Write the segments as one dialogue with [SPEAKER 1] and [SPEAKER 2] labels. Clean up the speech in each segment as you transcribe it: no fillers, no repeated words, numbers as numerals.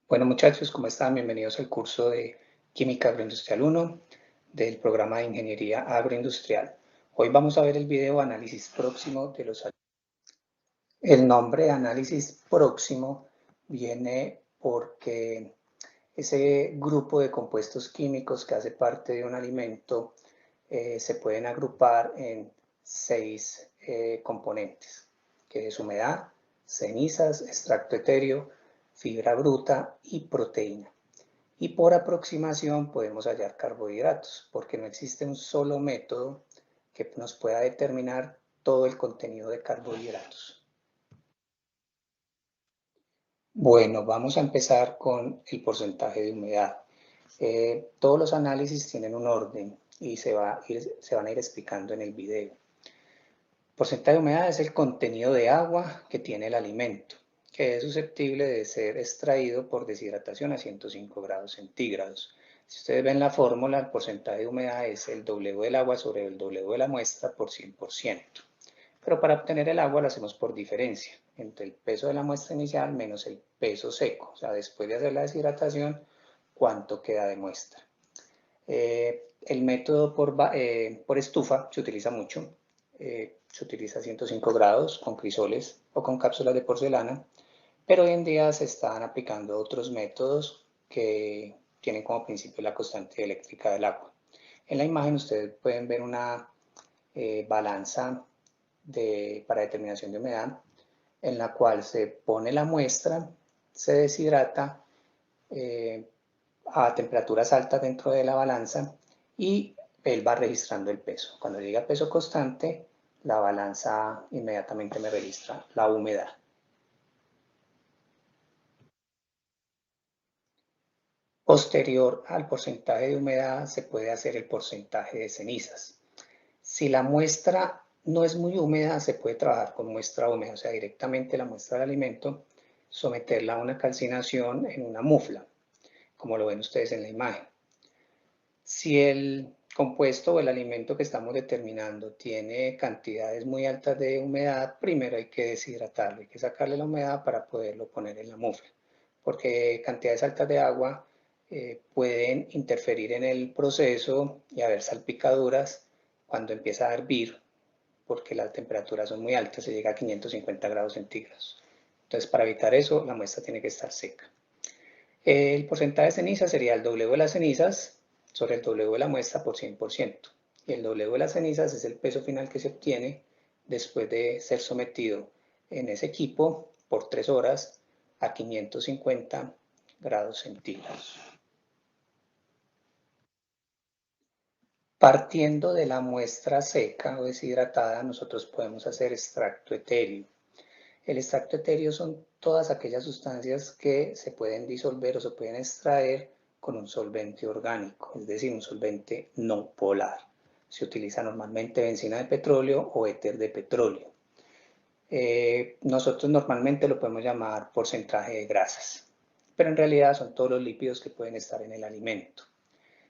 [SPEAKER 1] Bueno muchachos, ¿cómo están? Bienvenidos al curso de Química Agroindustrial 1 del programa de Ingeniería Agroindustrial. Hoy vamos a ver el video análisis próximo de los alimentos. El nombre análisis próximo viene porque ese grupo de compuestos químicos que hace parte de un alimento se pueden agrupar en 6 componentes, que es humedad, cenizas, extracto etéreo, fibra bruta y proteína. Y por aproximación podemos hallar carbohidratos, porque no existe un solo método que nos pueda determinar todo el contenido de carbohidratos. Bueno, vamos a empezar con el porcentaje de humedad. Todos los análisis tienen un orden y se van a ir explicando en el video. Porcentaje de humedad es el contenido de agua que tiene el alimento, que es susceptible de ser extraído por deshidratación a 105 grados centígrados. Si ustedes ven la fórmula, el porcentaje de humedad es el W del agua sobre el W de la muestra por 100%. Pero para obtener el agua lo hacemos por diferencia, entre el peso de la muestra inicial menos el peso seco, o sea, después de hacer la deshidratación, cuánto queda de muestra. El método por estufa se utiliza mucho, se utiliza a 105 grados con crisoles o con cápsulas de porcelana, pero hoy en día se están aplicando otros métodos que tienen como principio la constante eléctrica del agua. En la imagen ustedes pueden ver una balanza para determinación de humedad, en la cual se pone la muestra, se deshidrata a temperaturas altas dentro de la balanza y él va registrando el peso. Cuando llega a peso constante, la balanza inmediatamente me registra la humedad. Posterior al porcentaje de humedad se puede hacer el porcentaje de cenizas. Si la muestra no es muy húmeda, se puede trabajar con muestra húmeda, o sea, directamente la muestra del alimento, someterla a una calcinación en una mufla, como lo ven ustedes en la imagen. Si el compuesto o el alimento que estamos determinando tiene cantidades muy altas de humedad, primero hay que deshidratarlo, hay que sacarle la humedad para poderlo poner en la mufla, porque cantidades altas de agua pueden interferir en el proceso y haber salpicaduras cuando empieza a hervir, porque las temperaturas son muy altas, se llega a 550 grados centígrados. Entonces, para evitar eso, la muestra tiene que estar seca. El porcentaje de cenizas sería el W de las cenizas sobre el W de la muestra por 100%. Y el W de las cenizas es el peso final que se obtiene después de ser sometido en ese equipo por 3 horas a 550 grados centígrados. Partiendo de la muestra seca o deshidratada, nosotros podemos hacer extracto etéreo. El extracto etéreo son todas aquellas sustancias que se pueden disolver o se pueden extraer con un solvente orgánico, es decir, un solvente no polar. Se utiliza normalmente benzina de petróleo o éter de petróleo. Nosotros normalmente lo podemos llamar porcentaje de grasas, pero en realidad son todos los lípidos que pueden estar en el alimento.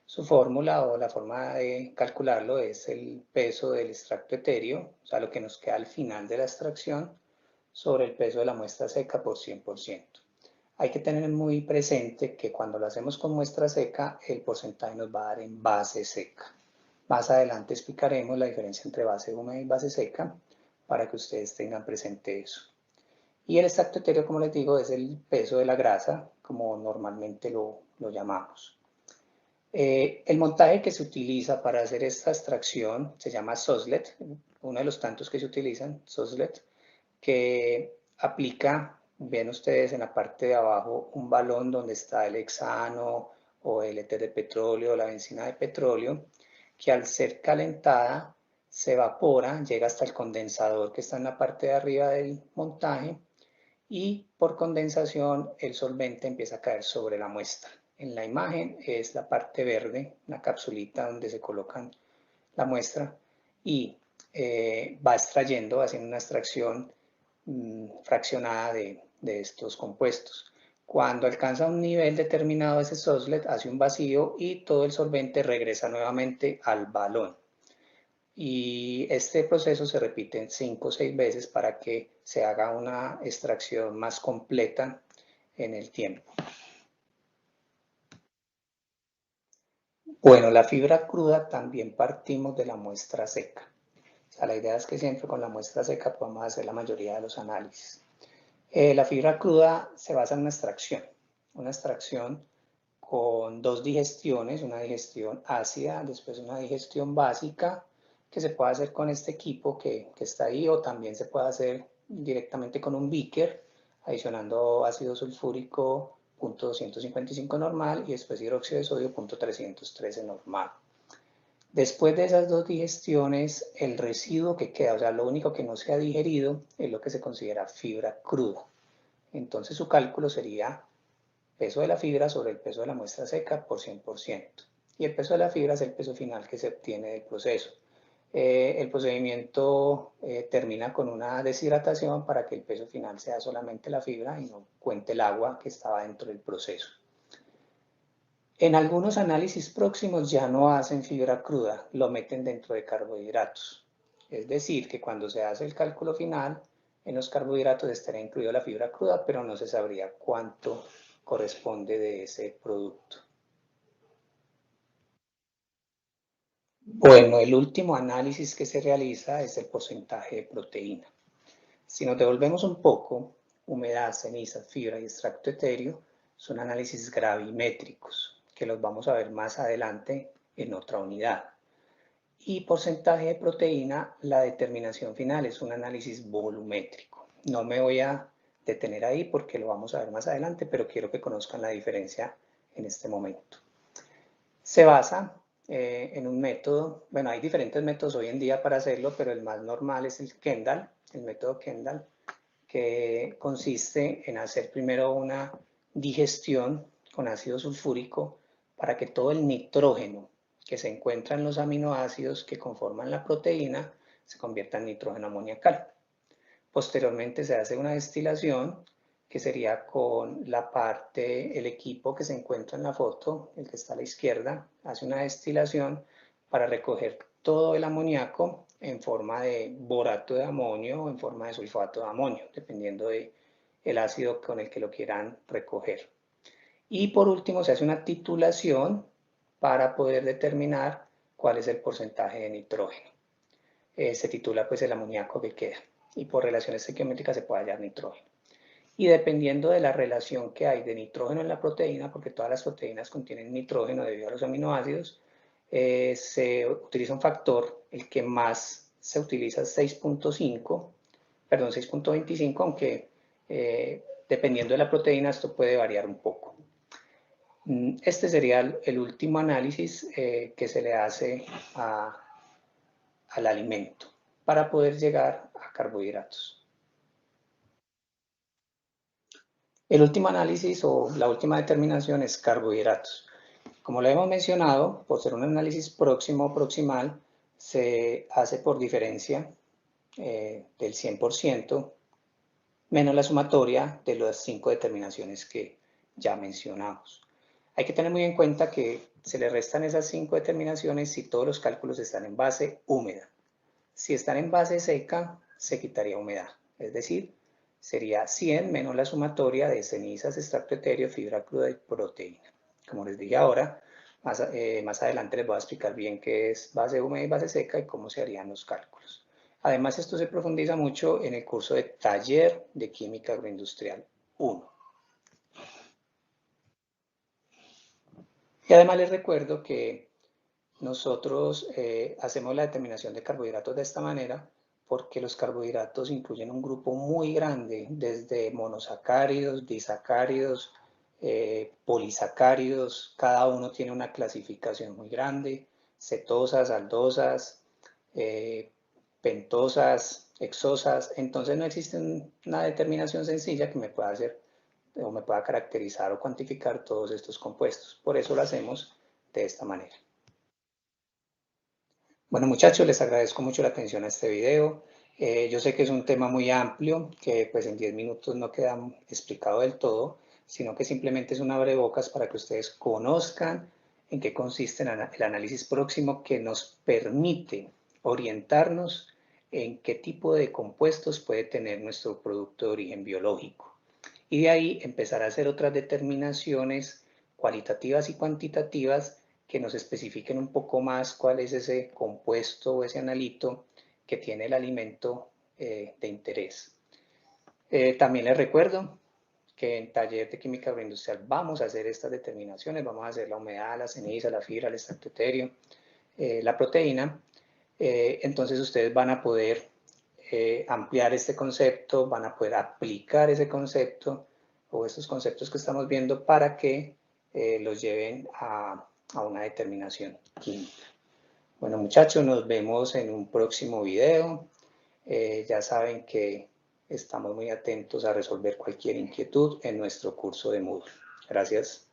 [SPEAKER 1] Su fórmula o la forma de calcularlo es el peso del extracto etéreo, o sea, lo que nos queda al final de la extracción, sobre el peso de la muestra seca por 100%. Hay que tener muy presente que cuando lo hacemos con muestra seca, el porcentaje nos va a dar en base seca. Más adelante explicaremos la diferencia entre base húmeda y base seca para que ustedes tengan presente eso. Y el extracto etéreo, como les digo, es el peso de la grasa, como normalmente lo llamamos. El montaje que se utiliza para hacer esta extracción se llama Soslet, uno de los tantos que se utilizan, Soslet, que aplica, ven ustedes en la parte de abajo, un balón donde está el hexano o el éter de petróleo o la benzina de petróleo, que al ser calentada se evapora, llega hasta el condensador que está en la parte de arriba del montaje y por condensación el solvente empieza a caer sobre la muestra. En la imagen es la parte verde, una capsulita donde se colocan la muestra y va extrayendo, haciendo una extracción fraccionada de estos compuestos. Cuando alcanza un nivel determinado ese Soslet hace un vacío y todo el solvente regresa nuevamente al balón. Y este proceso se repite 5 o 6 veces para que se haga una extracción más completa en el tiempo. Bueno, la fibra cruda también partimos de la muestra seca. O sea, la idea es que siempre con la muestra seca podamos hacer la mayoría de los análisis. La fibra cruda se basa en una extracción con dos digestiones, una digestión ácida, después una digestión básica, que se puede hacer con este equipo que está ahí, o también se puede hacer directamente con un beaker, adicionando ácido sulfúrico .255 normal y después hidróxido de sodio .313 normal. Después de esas dos digestiones, el residuo que queda, o sea, lo único que no se ha digerido, es lo que se considera fibra cruda. Entonces su cálculo sería peso de la fibra sobre el peso de la muestra seca por 100%. Y el peso de la fibra es el peso final que se obtiene del proceso. El procedimiento termina con una deshidratación para que el peso final sea solamente la fibra y no cuente el agua que estaba dentro del proceso. En algunos análisis próximos ya no hacen fibra cruda, lo meten dentro de carbohidratos. Es decir, que cuando se hace el cálculo final, en los carbohidratos estaría incluida la fibra cruda, pero no se sabría cuánto corresponde de ese producto. Bueno, el último análisis que se realiza es el porcentaje de proteína. Si nos devolvemos un poco, humedad, ceniza, fibra y extracto etéreo son análisis gravimétricos, que los vamos a ver más adelante en otra unidad. Y porcentaje de proteína, la determinación final es un análisis volumétrico. No me voy a detener ahí porque lo vamos a ver más adelante, pero quiero que conozcan la diferencia en este momento. Se basa en un método, bueno, hay diferentes métodos hoy en día para hacerlo, pero el más normal es el Kendall, el método Kendall, que consiste en hacer primero una digestión con ácido sulfúrico para que todo el nitrógeno que se encuentra en los aminoácidos que conforman la proteína se convierta en nitrógeno amoniacal. Posteriormente se hace una destilación que sería con la parte, el equipo que se encuentra en la foto, el que está a la izquierda, hace una destilación para recoger todo el amoníaco en forma de borato de amonio o en forma de sulfato de amonio, dependiendo del ácido con el que lo quieran recoger. Y por último se hace una titulación para poder determinar cuál es el porcentaje de nitrógeno. Se titula pues el amoníaco que queda y por relaciones estequiométricas se puede hallar nitrógeno. Y dependiendo de la relación que hay de nitrógeno en la proteína, porque todas las proteínas contienen nitrógeno debido a los aminoácidos, se utiliza un factor, el que más se utiliza es 6.5, perdón, 6.25, aunque dependiendo de la proteína esto puede variar un poco. Este sería el último análisis que se le hace al alimento para poder llegar a carbohidratos. El último análisis o la última determinación es carbohidratos. Como lo hemos mencionado, por ser un análisis próximo o proximal, se hace por diferencia del 100% menos la sumatoria de las 5 determinaciones que ya mencionamos. Hay que tener muy en cuenta que se le restan esas 5 determinaciones si todos los cálculos están en base húmeda. Si están en base seca, se quitaría humedad, es decir, sería 100 menos la sumatoria de cenizas, extracto etéreo, fibra cruda y proteína. Como les dije ahora, más adelante les voy a explicar bien qué es base húmeda y base seca y cómo se harían los cálculos. Además, esto se profundiza mucho en el curso de Taller de Química Agroindustrial 1. Y además les recuerdo que nosotros hacemos la determinación de carbohidratos de esta manera porque los carbohidratos incluyen un grupo muy grande, desde monosacáridos, disacáridos, polisacáridos, cada uno tiene una clasificación muy grande, cetosas, aldosas, pentosas, hexosas, entonces no existe una determinación sencilla que me pueda hacer o me pueda caracterizar o cuantificar todos estos compuestos. Por eso lo hacemos de esta manera. Bueno muchachos, les agradezco mucho la atención a este video. Yo sé que es un tema muy amplio, que pues en 10 minutos no queda explicado del todo, sino que simplemente es un abrebocas para que ustedes conozcan en qué consiste el análisis próximo que nos permite orientarnos en qué tipo de compuestos puede tener nuestro producto de origen biológico. Y de ahí empezar a hacer otras determinaciones cualitativas y cuantitativas que nos especifiquen un poco más cuál es ese compuesto o ese analito que tiene el alimento de interés. También les recuerdo que en taller de química agroindustrial vamos a hacer estas determinaciones, vamos a hacer la humedad, la ceniza, la fibra, el extracto etéreo, la proteína. Entonces ustedes van a poder ampliar este concepto, van a poder aplicar ese concepto o esos conceptos que estamos viendo para que los lleven a una determinación química. Bueno, muchachos, nos vemos en un próximo video. Ya saben que estamos muy atentos a resolver cualquier inquietud en nuestro curso de Moodle. Gracias.